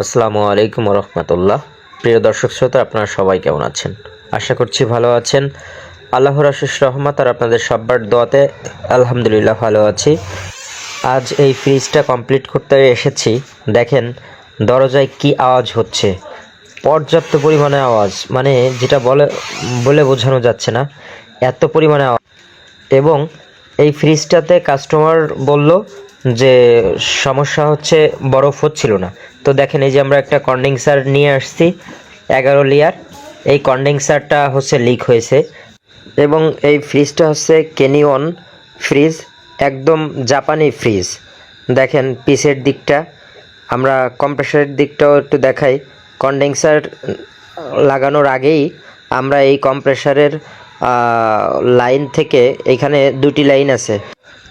আসসালামু আলাইকুম রহমতুল্লাহ। প্রিয় দর্শক শ্রোতা, আপনারা সবাই কেমন আছেন? আশা করছি ভালো আছেন। আল্লাহর অশেষ রহমত আর আপনাদের সবার দোয়াতে আলহামদুলিল্লাহ ভালো আছি। আজ এই ফ্রিজটা কমপ্লিট করতে এসেছি। দেখেন দরজায় কি আওয়াজ হচ্ছে, পর্যাপ্ত পরিমাণে আওয়াজ, মানে যেটা বলে বোঝানো যাচ্ছে না, এত পরিমাণে আওয়াজ। এবং এই ফ্রিজটাতে কাস্টমার বলল যে সমস্যা হচ্ছে বরফ হচ্ছিল না। তো দেখেন এই যে আমরা একটা কনডেন্সার নিয়ে আসছি 11 লেয়ার। এই কনডেন্সারটা হচ্ছে লিক হয়েছে। এবং এই ফ্রিজটা হচ্ছে ক্যানিয়ন ফ্রিজ, একদম জাপানি ফ্রিজ। দেখেন পিছের দিকটা, আমরা কম্প্রেসারের দিকটাও একটু দেখাই। কনডেন্সার লাগানোর আগেই আমরা এই কম্প্রেসারের লাইন থেকে, এখানে দুটি লাইন আছে,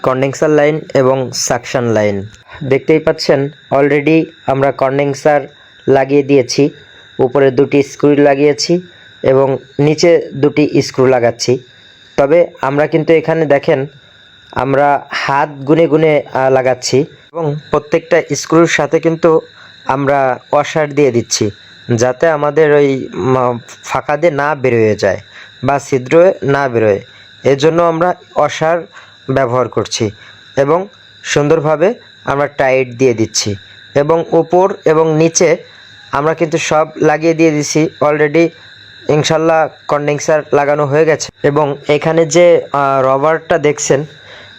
কনডেন্সার লাইন এবং সাকশন লাইন। দেখতেই পাচ্ছেন অলরেডি আমরা কনডেন্সার লাগিয়ে দিয়েছি, উপরে দুটি স্ক্রু লাগিয়েছি এবং নিচে দুটি স্ক্রু লাগাচ্ছি। তবে আমরা কিন্তু এখানে দেখেন আমরা হাত গুনে গুনে লাগাচ্ছি এবং প্রত্যেকটা স্ক্রুর সাথে কিন্তু আমরা ওয়াশার দিয়ে দিচ্ছি, যাতে আমাদের ওই ফাঁকা দিয়ে না বেরোয় যায় বা ছিদ্র না বেরোয়। এজন্য আমরা ওয়াশার ব্যবহার করছি এবং সুন্দরভাবে আমরা টাইট দিয়ে দিচ্ছি। এবং উপর এবং নিচে আমরা কিন্তু সব লাগিয়ে দিয়ে দিছি অলরেডি। ইনশাল্লাহ কনডেন্সার লাগানো হয়ে গেছে। এবং এখানে যে রবারটা দেখছেন,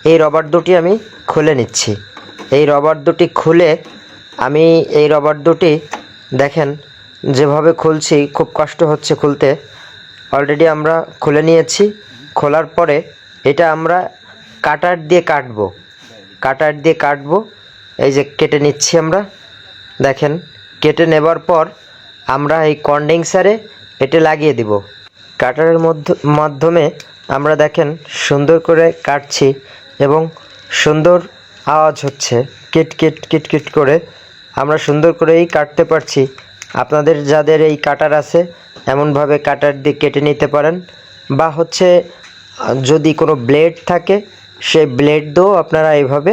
এই রবার দুটি আমি খুলে নিচ্ছি। এই রবার দুটি খুলে আমি এই রবার দুটি দেখেন যেভাবে খুলছি, খুব কষ্ট হচ্ছে খুলতে। অলরেডি আমরা খুলে নিয়েছি। খোলার পরে এটা আমরা কাটার দিয়ে কাটবো। এই যে কেটে নিচ্ছি আমরা। দেখেন কেটে নেবার পর আমরা এই কনডেন্সারে এটা লাগিয়ে দিব। কাটারের মাধ্যমে আমরা দেখেন সুন্দর করে কাটছি এবং সুন্দর আওয়াজ হচ্ছে, কিট কিট কিট কিট করে। আমরা সুন্দর করেই কাটতে পারছি। আপনাদের যাদের এই কাটার আছে এমনভাবে কাটার দিয়ে কেটে নিতে পারেন, বা হচ্ছে যদি কোনো ব্লেড থাকে সেই ব্লেড দিয়েও আপনারা এইভাবে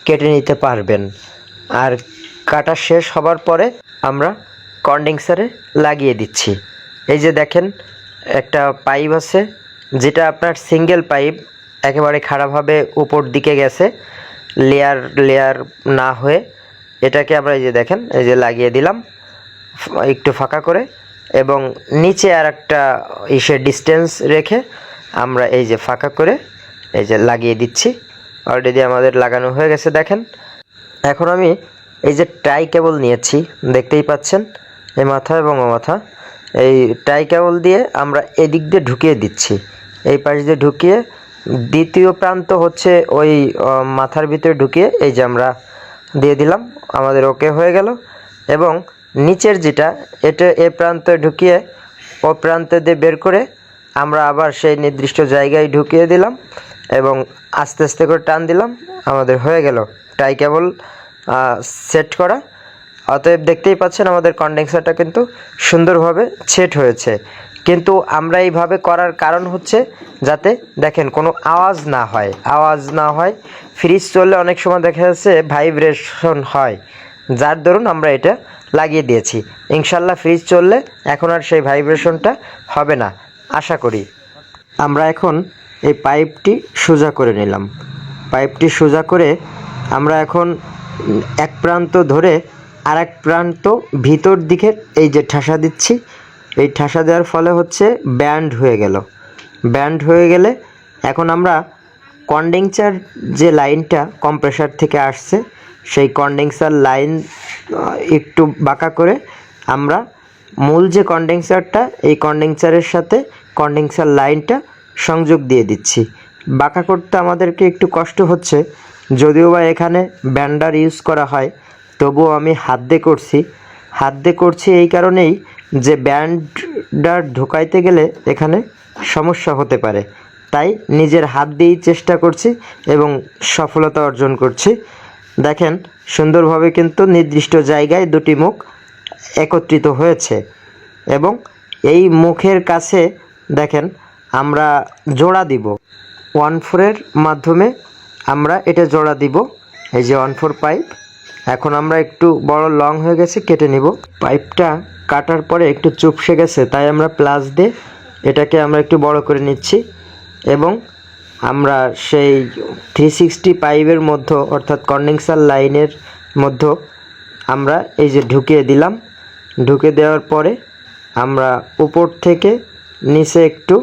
কেটে নিতে পারবেন। আর কাটা শেষ হবার পরে আমরা কনডেন্সারে লাগিয়ে দিচ্ছি। এই যে দেখেন একটা পাইপ আছে, যেটা আপনার সিঙ্গেল পাইপ, একেবারে খারাপভাবে উপর দিকে গেছে, লেয়ার না হয়ে। এটাকে আমরা এই যে দেখেন এই যে লাগিয়ে দিলাম একটু ফাঁকা করে, এবং নিচে আর একটা ডিস্টেন্স রেখে আমরা এই যে ফাঁকা করে এই যে লাগিয়ে দিচ্ছি। অলরেডি আমাদের লাগানো হয়ে গেছে। দেখেন এখন আমি এই যে টাই কেবল নিয়েছি, দেখতেই পাচ্ছেন এই মাথা এবং ও মাথা। এই টাই কেবল দিয়ে আমরা এদিক দিয়ে ঢুকিয়ে দিচ্ছি, এই পাশ দিয়ে ঢুকিয়ে দ্বিতীয় প্রান্ত হচ্ছে ওই মাথার ভিতরে ঢুকিয়ে এই যে আমরা দিয়ে দিলাম। আমাদের ওকে হয়ে গেল। এবং নিচের যেটা, এটা এ প্রান্তে ঢুকিয়ে ও প্রান্তে দিয়ে বের করে আমরা আবার সেই নির্দিষ্ট জায়গায় ঢুকিয়ে দিলাম এবং আস্তে আস্তে করে টান দিলাম। আমাদের হয়ে গেল টাই কেবল সেট করা। অতএব দেখতেই পাচ্ছেন আমাদের কনডেন্সারটা কিন্তু সুন্দরভাবে সেট হয়েছে। কিন্তু আমরা এইভাবে করার কারণ হচ্ছে যাতে দেখেন কোনো আওয়াজ না হয়। ফ্রিজ চললে অনেক সময় দেখা যাচ্ছে ভাইব্রেশন হয়, যার দরুন আমরা এটা লাগিয়ে দিয়েছি। ইনশাল্লাহ ফ্রিজ চললে এখন আর সেই ভাইব্রেশনটা হবে না আশা করি। আমরা এখন এই পাইপটি সোজা করে নিলাম। পাইপটি সোজা করে আমরা এখন এক প্রান্ত ধরে আর এক প্রান্ত ভিতর দিকে এই যে ঠাসা দিচ্ছি। এই ঠাসা দেওয়ার ফলে হচ্ছে ব্যান্ড হয়ে গেলে এখন আমরা কনডেন্সার যে লাইনটা কম্প্রেসার থেকে আসছে, সেই কনডেন্সার লাইন একটু বাঁকা করে আমরা মূল যে কনডেন্সারটা, এই কনডেন্সারের সাথে কনডেন্সার লাইনটা সংযোগ দিয়ে দিচ্ছি। বাঁকা করতে আমাদেরকে একটু কষ্ট হচ্ছে, যদিও বা এখানে ব্যান্ডার ইউজ করা হয়, তবুও আমি হাত দিয়ে করছি এই কারণেই যে ব্যান্ডার ঢোকাইতে গেলে এখানে সমস্যা হতে পারে। তাই নিজের হাত দিয়েই চেষ্টা করছি এবং সফলতা অর্জন করছি। দেখেন সুন্দরভাবে কিন্তু নির্দিষ্ট জায়গায় দুটি মুখ একত্রিত হয়েছে। এবং এই মুখের কাছে দেখেন আমরা জোড়া দিব 1/4-এর মাধ্যমে, আমরা এটা জোড়া দিব। এই যে 1/4 পাইপ এখন আমরা একটু বড় লং হয়ে গেছে, কেটে নিব। পাইপটা কাটার পরে একটু চুপসে গেছে, তাই আমরা প্লাস দিয়ে এটাকে আমরা একটু বড় করে নিচ্ছি এবং আমরা সেই 360 পাইপের মধ্যে অর্থাৎ কন্ডেন্সার লাইনের মধ্যে আমরা এই যে ঢুকিয়ে দিলাম। ঢুকে দেওয়ার পরে আমরা উপর থেকে নিচে একটু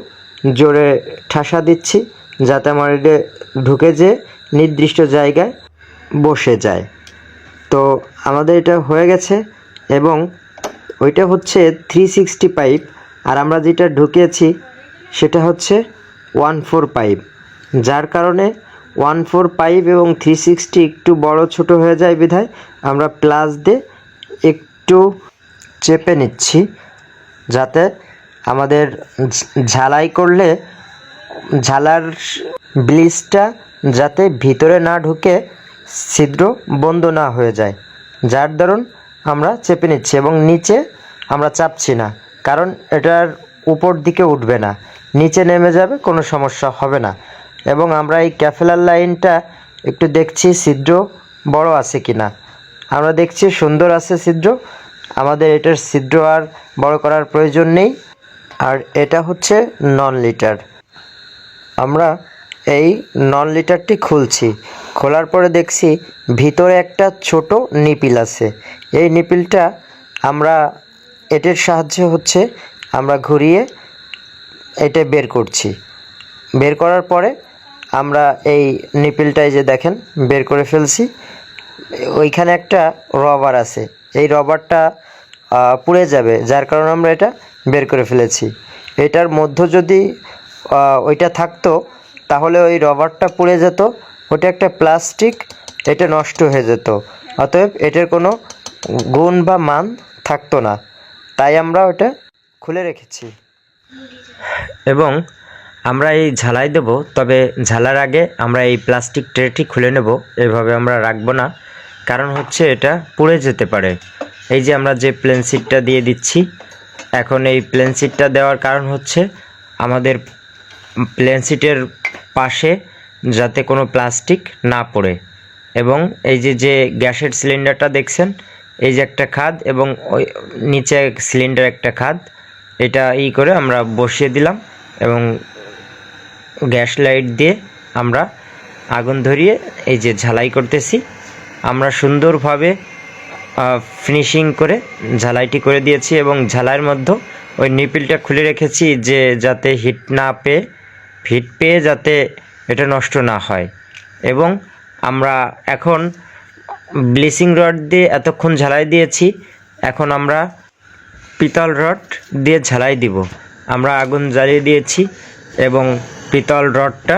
জোরে ঠাসা দিচ্ছি, যাতে আমার এটা ঢুকে যে নির্দিষ্ট জায়গায় বসে যায়। তো আমাদের এটা হয়ে গেছে এবং ওইটা হচ্ছে 360 পাইপ, আর আমরা যেটা ঢুকিয়েছি সেটা হচ্ছে 1/4 পাইপ, যার কারণে 1/4 পাইপ এবং 360 একটু বড় ছোট হয়ে যায় বিধায় আমরা প্লাস দিয়ে একটু চেপে নিচ্ছি, যাতে আমাদের ঝালাই করলে ঝালার ব্লিচটা যাতে ভিতরে না ঢুকে ছিদ্র বন্ধ না হয়ে যায়, যার দরুন আমরা চেপে নিচ্ছি এবং নিচে আমরা চাপছি না, কারণ এটার উপর দিকে উঠবে না, নিচে নেমে যাবে, কোনো সমস্যা হবে না। এবং আমরা এই ক্যাফেলার লাইনটা একটু দেখছি ছিদ্র বড় আছে কি না। আমরা দেখছি সুন্দর আছে ছিদ্র, আমাদের এটার ছিদ্র আর বড় করার প্রয়োজন নেই। আর এটা হচ্ছে নন লিটার। আমরা এই নন লিটারটি খুলছি, খোলার পরে দেখছি ভিতরে একটা ছোট নিপিল আছে। এই নিপিলটা আমরা এটার সাহায্যে হচ্ছে আমরা ঘুরিয়ে এটা বের করছি। বের করার পরে আমরা এই নিপিলটাই যে দেখেন বের করে ফেলছি। ওইখানে একটা রবার আছে, এই রবারটা পুড়ে যাবে, যার কারণে আমরা এটা বের করে ফেলেছি। এটার মধ্যে যদি ওইটা থাকতো তাহলে ওই রবারটা পুড়ে যেত, ওটা একটা প্লাস্টিক, এটা নষ্ট হয়ে যেত, অতএব এটার কোনো গুণ বা মান থাকতো না, তাই আমরা ওটা খুলে রেখেছি। এবং আমরা এই ঝালাই দেব, তবে ঝালার আগে আমরা এই প্লাস্টিক ট্রেটি খুলে নেব। এভাবে আমরা রাখবো না, কারণ হচ্ছে এটা পুড়ে যেতে পারে। এই যে আমরা যে প্লেন শিটটা দিয়ে দিচ্ছি, এখন এই প্লেন শিটটা দেওয়ার কারণ হচ্ছে আমাদের প্লেন শিটের পাশে যাতে কোনো প্লাস্টিক না পড়ে। এবং এই যে গ্যাসের সিলিন্ডারটা দেখছেন, এই যে একটা খাদ এবং ওই নিচে সিলিন্ডার একটা খাদ, এটা করে আমরা বসিয়ে দিলাম এবং গ্যাস লাইট দিয়ে আমরা আগুন ধরিয়ে এই যে ঝালাই করতেছি। আমরা সুন্দরভাবে ফিনিশিং করে ঝালাইটি করে দিয়েছি এবং ঝালাইয়ের মধ্যে ওই নিপিলটা খুলে রেখেছি, যে যাতে হিট পেয়ে যাতে এটা নষ্ট না হয়। এবং আমরা এখন ব্লিচিং রড দিয়ে এতক্ষণ ঝালাই দিয়েছি, এখন আমরা পিতল রড দিয়ে ঝালাই দিব। আমরা আগুন জ্বালিয়ে দিয়েছি এবং পিতল রডটা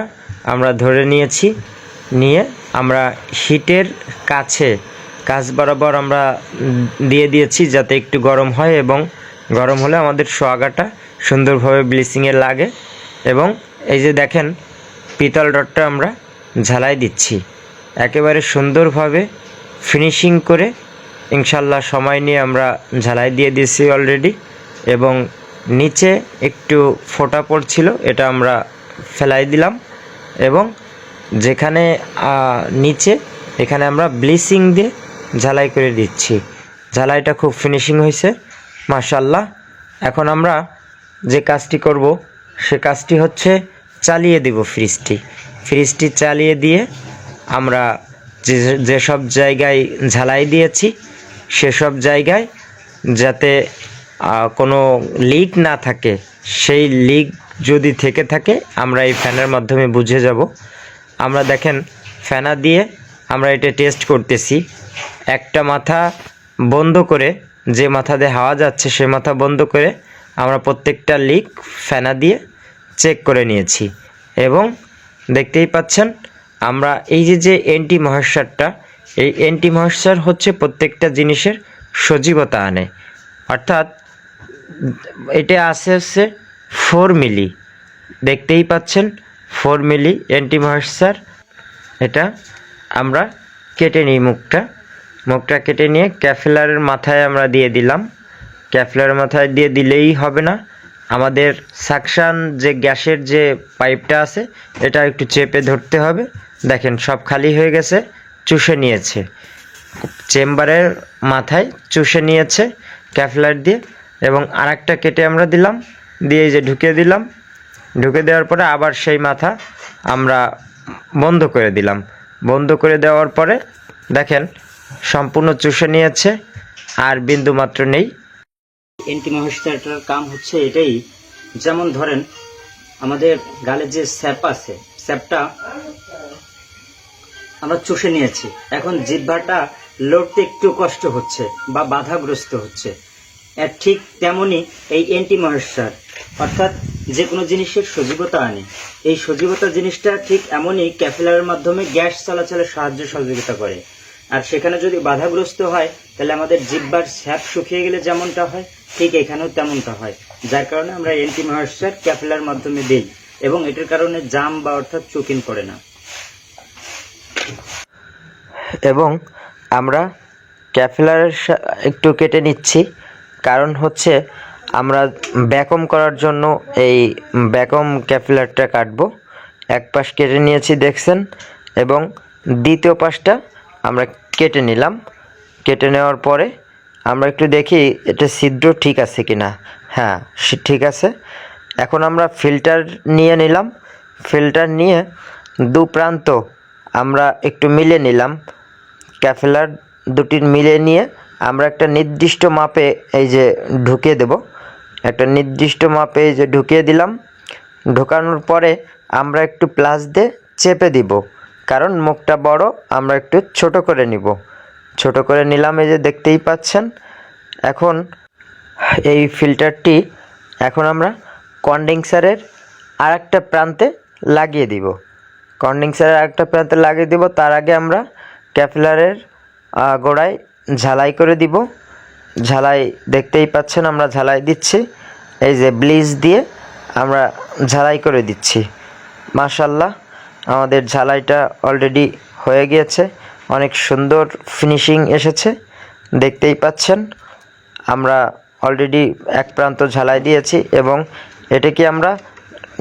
আমরা ধরে নিয়েছি, নিয়ে আমরা হিটের কাছ বরাবর আমরা দিয়ে দিয়েছি, যাতে একটু গরম হয় এবং গরম হলে আমাদের সোয়াগাটা সুন্দরভাবে ব্লিচিংয়ে লাগে। এবং এই যে দেখেন পিতল রডটা আমরা ঝালাই দিচ্ছি একেবারে সুন্দরভাবে ফিনিশিং করে। ইনশাল্লাহ সময় নিয়ে আমরা ঝালাই দিয়ে দিয়েছি অলরেডি। এবং নিচে একটু ফোঁটা পড়ছিল, এটা আমরা ফেলাই দিলাম এবং যেখানে নিচে এখানে আমরা ব্লিচিং দিয়ে ঝালাই করে দিচ্ছি। ঝালাইটা খুব ফিনিশিং হয়েছে মাশাআল্লাহ। এখন আমরা যে কাজটি করব সে কাজটি হচ্ছে চালিয়ে দিব ফ্রিজটি চালিয়ে দিয়ে আমরা যেসব জায়গায় ঝালাই দিয়েছি সেসব জায়গায় যাতে কোনো লিক না থাকে, সেই লিক যদি থেকে থাকে আমরা এই ফ্যানের মাধ্যমে বুঝে যাব। আমরা দেখেন ফ্যানা দিয়ে আমরা এটা টেস্ট করতেছি। একটা মাথা বন্ধ করে, যে মাথা দিয়ে হাওয়া যাচ্ছে সে মাথা বন্ধ করে আমরা প্রত্যেকটা লিক ফ্যানা দিয়ে চেক করে নিয়েছি। এবং দেখতেই পাচ্ছেন আমরা এই যে অ্যান্টি ময়েশ্চারটা, এই অ্যান্টি ময়েশ্চার হচ্ছে প্রত্যেকটা জিনিসের সজীবতা আনে, অর্থাৎ এটা হচ্ছে 4 মিলি, দেখতেই পাচ্ছেন 4 মিলি অ্যান্টি ময়েশ্চার। এটা আমরা কেটে নিই, মুখটা কেটে নিয়ে ক্যাফেলারের মাথায় আমরা দিয়ে দিলাম। ক্যাফেলারের মাথায় দিয়ে দিলেই হবে না, আমাদের সাকশান যে গ্যাসের যে পাইপটা আছে এটা একটু চেপে ধরতে হবে। দেখেন সব খালি হয়ে গেছে, চুষে নিয়েছে। চেম্বারের মাথায় চুষে নিয়েছে ক্যাপিলার দিয়ে, এবং আরেকটা কেটে আমরা দিলাম, দিয়ে এই যে ঢুকিয়ে দিলাম। ঢুকে দেওয়ার পরে আবার সেই মাথা আমরা বন্ধ করে দিলাম। বন্ধ করে দেওয়ার পরে দেখেন সম্পূর্ণ চুষে নিয়েছে, আর বিন্দু মাত্র নেই। এন্টি ময়েশ্চারাইজারটার কাম হচ্ছে এটাই, যেমন ধরেন আমাদের গালে যে স্যাপ আছে, স্যাপটা আমরা চুষে নিয়েছি, এখন জিহ্বাটা লড়তে একটু কষ্ট হচ্ছে বা বাধাগ্রস্ত হচ্ছে। ঠিক তেমনই এই এন্টি ময়েশ্চার, অর্থাৎ যে কোনো জিনিসের সজীবতা আনে। এই সজীবতা জিনিসটা ঠিক এমনই ক্যাপিলারের মাধ্যমে গ্যাস চলাচলের সাহায্য সহযোগিতা করে। আর সেখানে যদি বাধাগ্রস্ত হয় তাহলে আমাদের জিহ্বার স্যাপ শুকিয়ে গেলে যেমনটা হয়, ঠিক এখানেও তেমনটা হয়। যার কারণে আমরা এন্টি ময়েশ্চার ক্যাপিলার মাধ্যমে দিই, এবং এটার কারণে জাম বা অর্থাৎ চুকিন করে না। এবং আমরা ক্যাপিলার একটু কেটে নিচ্ছি, কারণ হচ্ছে আমরা ব্যাকম করার জন্য এই ব্যাকম ক্যাপিলারটা কাটবো। এক পাশ কেটে নিয়েছি দেখছেন, এবং দ্বিতীয় পাশটা আমরা কেটে নিলাম। কেটে নেওয়ার পরে আমরা একটু দেখি এটা ছিদ্র ঠিক আছে কি না। হ্যাঁ, ঠিক আছে। এখন আমরা ফিল্টার নিয়ে নিলাম। ফিল্টার নিয়ে দু প্রান্ত আমরা একটু মিলে নিলাম। ক্যাপিলার দুটির মিলে নিয়ে আমরা একটা নির্দিষ্ট মাপে এই যে ঢুকিয়ে দেব। একটা নির্দিষ্ট মাপে এই যে ঢুকিয়ে দিলাম। ঢোকানোর পরে আমরা একটু প্লাস দিয়ে চেপে দিব, কারণ মুখটা বড়, আমরা একটু ছোট করে নিব। ছোট করে নিলাম, এই যে দেখতেই পাচ্ছেন। এখন এই ফিল্টারটি এখন আমরা কনডেন্সারের আরেকটা প্রান্তে লাগিয়ে দিব। কনডেন্সারের আরেকটা প্রান্তে লাগিয়ে দিব। তার আগে আমরা ক্যাপিলারের গোড়ায় ঝালাই করে দিব। ঝালাই দেখতেই পাচ্ছেন, আমরা ঝালাই দিচ্ছি। এই যে ব্লিচ দিয়ে আমরা ঝালাই করে দিচ্ছি। মাশাআল্লাহ, আমাদের ঝালাইটা অলরেডি হয়ে গিয়েছে, অনেক সুন্দর ফিনিশিং এসেছে, দেখতেই পাচ্ছেন। আমরা অলরেডি এক প্রান্ত ঝালাই দিয়েছি, এবং এটাকে আমরা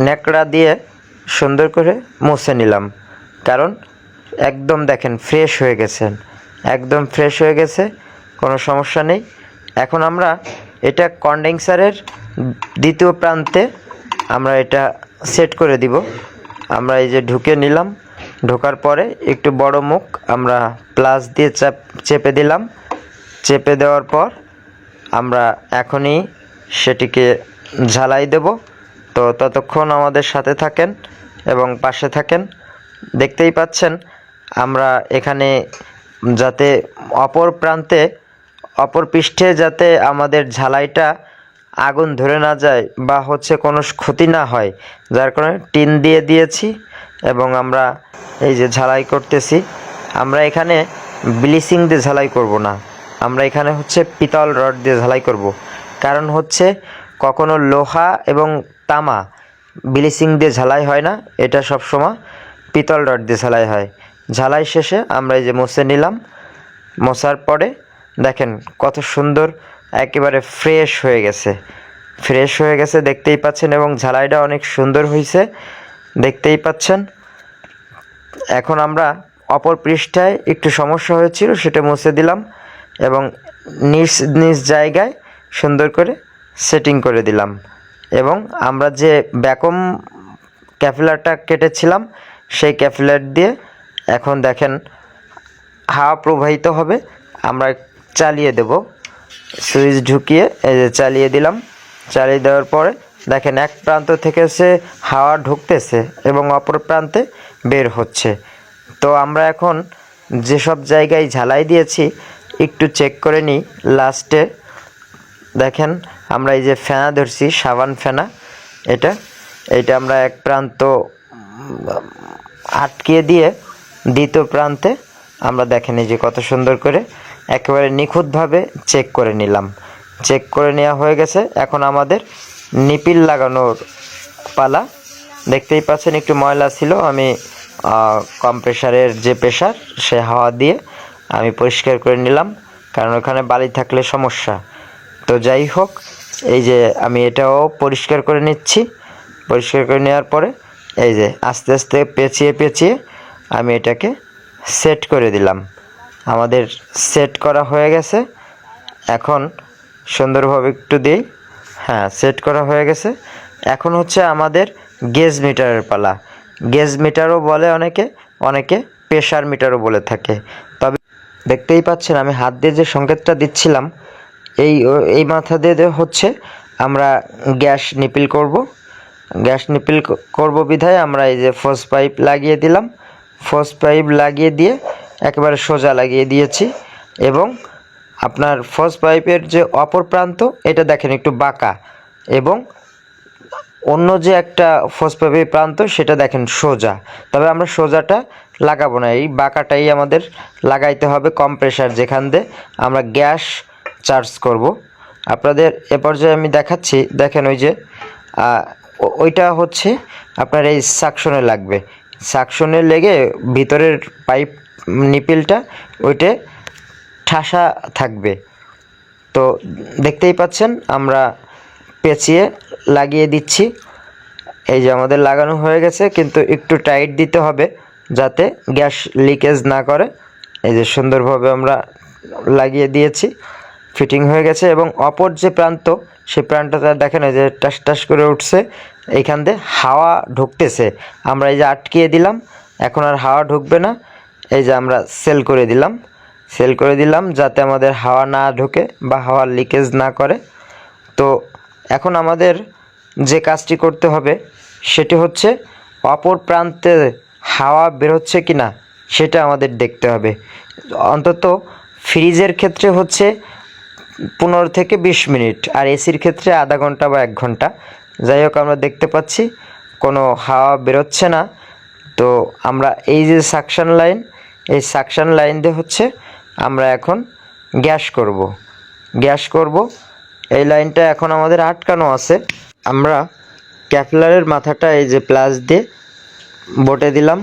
ন্যাকড়া দিয়ে সুন্দর করে মুছে নিলাম, কারণ একদম দেখেন ফ্রেশ হয়ে গেছেন, একদম ফ্রেশ হয়ে গেছে, কোনো সমস্যা নেই। এখন আমরা এটা কনডেন্সারের দ্বিতীয় প্রান্তে আমরা এটা সেট করে দিব। আমরা এই যে ঢুকে নিলাম। ঢোকার পরে একটু বড় মুখ আমরা প্লাস দিয়ে চেপে দিলাম। চেপে দেওয়ার পর আমরা এখনই সেটিকে ঝালাই দেব। তো ততক্ষণ আমাদের সাথে থাকেন এবং পাশে থাকেন। দেখতেই পাচ্ছেন আমরা এখানে যাতে অপর পৃষ্ঠে যাতে আমাদের ঝালাইটা আগুন ধরে না যায় বা হচ্ছে কোনো ক্ষতি না হয়, যার কারণে টিন দিয়ে দিয়েছি, এবং আমরা এই যে ঝালাই করতেছি। আমরা এখানে ব্লিচিং দিয়ে ঝালাই করব না, আমরা এখানে হচ্ছে পিতল রড দিয়ে ঝালাই করব। কারণ হচ্ছে কখনো লোহা এবং তামা ব্লিচিং দিয়ে ঝালাই হয় না, এটা সবসময় পিতল রড দিয়ে ঝালাই হয়। ঝালাই শেষে আমরা এই যে মুছে নিলাম। মোছার পরে দেখেন কত সুন্দর একেবারে ফ্রেশ হয়ে গেছে, ফ্রেশ হয়ে গেছে দেখতেই পাচ্ছেন, এবং ঝালাইটা অনেক সুন্দর হয়েছে দেখতেই পাচ্ছেন। এখন আমরা অপর পৃষ্ঠায় একটু সমস্যা হয়েছিল, সেটা মুছে দিলাম, এবং নিজ নিজ জায়গায় সুন্দর করে সেটিং করে দিলাম। এবং আমরা যে ব্যাকম ক্যাপিলারটা কেটেছিলাম সেই ক্যাপিলার দিয়ে এখন দেখেন হাওয়া প্রবাহিত হবে। আমরা চালিয়ে দেব, সুইচ ঢুকিয়ে এই যে চালিয়ে দিলাম। চালিয়ে দেওয়ার পরে দেখেন এক প্রান্ত থেকে সে হাওয়া ঢুকতেছে এবং অপর প্রান্তে বের হচ্ছে। তো আমরা এখন যেসব জায়গায় ঝালাই দিয়েছি একটু চেক করে নিই। লাস্টে দেখেন আমরা এই যে ফেনা ধরছি, সাবান ফেনা, এটা আমরা এক প্রান্ত আটকিয়ে দিয়ে দ্বিতীয় প্রান্তে আমরা দেখেন এই যে কত সুন্দর করে একেবারে নিখুঁতভাবে চেক করে নিলাম। চেক করে নেওয়া হয়ে গেছে। এখন আমাদের নিপিল লাগানোর পালা। দেখতেই পাচ্ছেন একটু ময়লা ছিল, আমি কম্প্রেসারের যে প্রেসার সে হাওয়া দিয়ে আমি পরিষ্কার করে নিলাম, কারণ ওখানে বালি থাকলে সমস্যা। তো যাই হোক, এই যে আমি এটাও পরিষ্কার করে নিচ্ছি। পরিষ্কার করে নেওয়ার পরে এই যে আস্তে আস্তে পেঁচিয়ে আমি এটাকে সেট করে দিলাম। আমাদের সেট করা হয়ে গেছে। এখন সুন্দরভাবে একটু দিই। হ্যাঁ, সেট করা হয়ে গেছে। এখন হচ্ছে আমাদের গেজ মিটারের পালা। গেজ মিটারও বলে অনেকে, অনেকে প্রেশার মিটারও বলে থাকে। তবে দেখতেই পাচ্ছেন আমি হাত দিয়ে যে সংকেতটা দিচ্ছিলাম, এই মাথা দিয়ে হচ্ছে আমরা গ্যাস নিপিল করব। গ্যাস নিপিল করব বিধায় আমরা এই যে ফোজ পাইপ লাগিয়ে দিলাম। ফোজ পাইপ লাগিয়ে দিয়ে একেবারে সোজা লাগিয়ে দিয়েছি, এবং আপনার ফোজ পাইপের যে অপর প্রান্ত এটা দেখেন একটু বাঁকা, এবং অন্য যে একটা ফোজ পাইপের প্রান্ত সেটা দেখেন সোজা। তবে আমরা সোজাটা লাগাবো না, এই বাঁকাটাই আমাদের লাগাইতে হবে কম্প্রেসার, যেখান দিয়ে আমরা গ্যাস চার্জ করব। আপনাদের এ পর্যায়ে আমি দেখাচ্ছি। দেখেন ওই যে ওইটা হচ্ছে আপনার এই সাকশনে লাগবে। সাকশনে লেগে ভিতরের পাইপ নিপিলটা ওইটা ঠাসা থাকবে। তো দেখতেই পাচ্ছেন আমরা পেঁচিয়ে লাগিয়ে দিচ্ছি। এই যে আমাদের লাগানো হয়ে গেছে, কিন্তু একটু টাইট দিতে হবে যাতে গ্যাস লিকেজ না করে। এই যে সুন্দরভাবে আমরা লাগিয়ে দিয়েছি, ফিটিং হয়ে গেছে। এবং অপর যে প্রান্ত, সেই প্রান্তটা দেখেন এই যে টাস টাস করে উঠছে, এইখান দিয়ে হাওয়া ঢুকতেছে। আমরা এই যে আটকিয়ে দিলাম, এখন আর হাওয়া ঢুকবে না। এই যে আমরা সেল করে দিলাম যাতে আমাদের হাওয়া না ঢোকে বা হাওয়া লিকেজ না করে। তো এখন আমাদের যে কাজটি করতে হবে সেটি হচ্ছে অপর প্রান্তে হাওয়া বেরোচ্ছে কি না সেটা আমাদের দেখতে হবে। অন্তত ফ্রিজের ক্ষেত্রে হচ্ছে 15 থেকে 20 মিনিট, আর এসির ক্ষেত্রে আধা ঘন্টা বা 1 ঘন্টা। যাই হোক, আমরা দেখতে পাচ্ছি কোনো হাওয়া বেরোচ্ছে না। তো আমরা এই যে সাকশন লাইন, এই সাকশন লাইন দিয়ে হচ্ছে আমরা এখন গ্যাস করব। এই লাইনটা এখন আমাদের আটকানো আছে। আমরা ক্যাপিলারের মাথাটা এই যে প্লাস দিয়ে বটে দিলাম,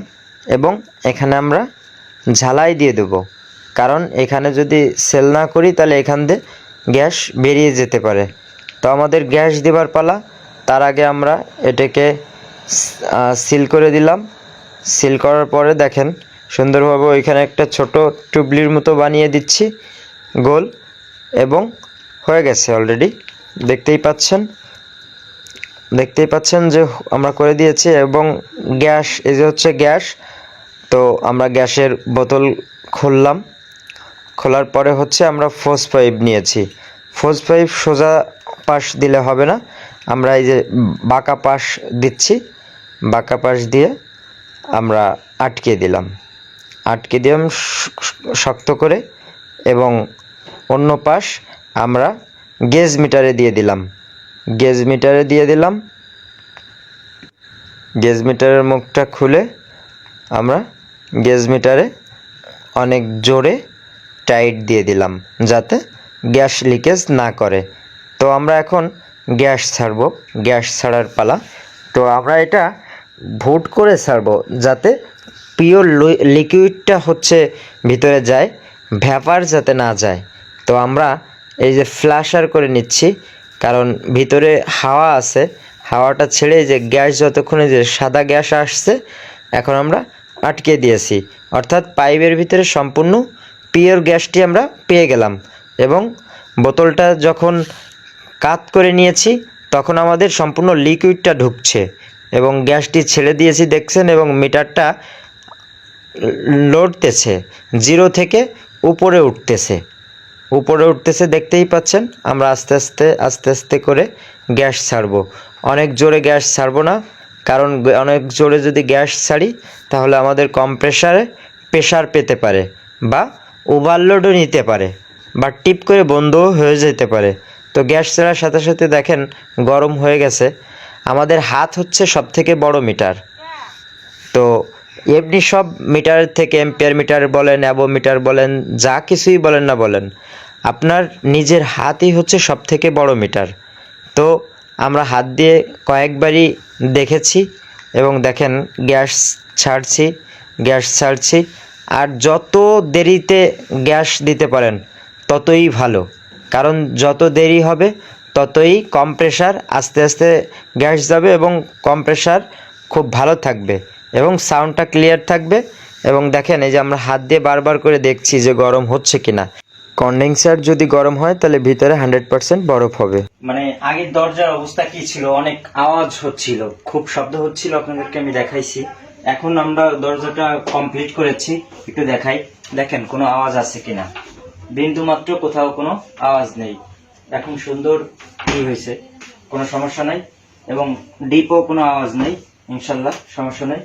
এবং এখানে আমরা ঝালাই দিয়ে দেব। কারণ এখানে যদি সেল না করি তাহলে এখান দিয়ে গ্যাস বেরিয়ে যেতে পারে। তো আমাদের গ্যাস দেবার পালা। তার আগে আমরা এটাকে সিল করে দিলাম। সিল করার পরে দেখেন সুন্দরভাবে ওইখানে একটা ছোট টুবলির মতো বানিয়ে দিচ্ছি গোল, এবং হয়ে গেছে অলরেডি। দেখতেই পাচ্ছেন যে আমরা করে দিয়েছি। এবং গ্যাস, এই যে হচ্ছে গ্যাস। তো আমরা গ্যাসের বোতল খোলার পরে হচ্ছে আমরা ফোজ পাইপ নিয়েছি। ফোজ পাইপ সোজা পাশ দিলে হবে না, আমরা এই যে বাঁকা পাশ দিচ্ছি। বাঁকা পাশ দিয়ে আমরা আটকে দিলাম শক্ত করে, এবং অন্য পাশ আমরা গেজ মিটারে দিয়ে দিলাম। গেজ মিটারের মুখটা খুলে আমরা গেজ মিটারে অনেক জোরে টাইট দিয়ে দিলাম যাতে গ্যাস লিকেজ না করে। তো আমরা এখন গ্যাস ছাড়ার পালা। তো আমরা এটা ভোট করে ছাড়বো যাতে পিওর লিকুইডটা হচ্ছে ভিতরে যায়, ভ্যাপার যাতে না যায়। তো আমরা এই যে ফ্ল্যাশার করে নিচ্ছি, কারণ ভিতরে হাওয়া আছে। হাওয়াটা ছেড়ে যে গ্যাস, যতক্ষণে যে সাদা গ্যাস আসছে, এখন আমরা আটকে দিয়েছি। অর্থাৎ পাইপের ভিতরে সম্পূর্ণ পিওর গ্যাসটি আমরা পেয়ে গেলাম। এবং বোতলটা যখন কাত করে নিয়েছি তখন আমাদের সম্পূর্ণ লিকুইডটা ঢুকছে, এবং গ্যাসটি ছেড়ে দিয়েছি দেখছেন, এবং মিটারটা লড়তেছে, 0 থেকে উপরে উঠতেছে দেখতেই পাচ্ছেন। আমরা আস্তে আস্তে করে গ্যাস ছাড়বো। অনেক জোরে গ্যাস ছাড়বো না, কারণ অনেক জোরে যদি গ্যাস ছাড়ি তাহলে আমাদের কম্প্রেসারে প্রেশার পেতে পারে, বা ওভারলোডও নিতে পারে, বা টিপ করে বন্ধও হয়ে যেতে পারে। তো গ্যাস ছাড়ার সাথে সাথে দেখেন গরম হয়ে গেছে। আমাদের হাত হচ্ছে সবথেকে বড় মিটার। তো এমনি সব মিটারের থেকে এম্পিয়ার মিটার বলেন, অ্যাবোমিটার বলেন, যা কিছুই বলেন না বলেন, আপনার নিজের হাতই হচ্ছে সবথেকে বড় মিটার। তো আমরা হাত দিয়ে কয়েকবারই দেখেছি, এবং দেখেন গ্যাস ছাড়ছি। আর যত দেরিতে গ্যাস দিতে পারেন ততই ভালো, কারণ যত দেরি হবে ততই কম্প্রেসার আস্তে আস্তে গ্যাস যাবে, এবং কম্প্রেসার খুব ভালো থাকবে, এবং সাউন্ডটা ক্লিয়ার থাকবে, এবং দেখেন এই যে আমরা হাত দিয়ে বারবার করে দেখছি যে গরম হচ্ছে কিনা। কন্ডেন্সার যদি গরম হয় তাহলে ভিতরে 100% বরফ হবে। মানে আগের দরজার অবস্থা কি ছিল, অনেক আওয়াজ হচ্ছিল, খুব শব্দ হচ্ছিল, আপনাদেরকে আমি দেখাইছি। এখন আমরা দরজাটা কমপ্লিট করেছি, একটু দেখাই। দেখেন কোনো আওয়াজ আছে কিনা, বিন্দু মাত্র কোথাও কোনো আওয়াজ নেই। এখন সুন্দর কি হয়েছে, কোনো সমস্যা নাই, এবং ডিপও কোনো আওয়াজ নেই, ইনশাল্লাহ সমস্যা নেই।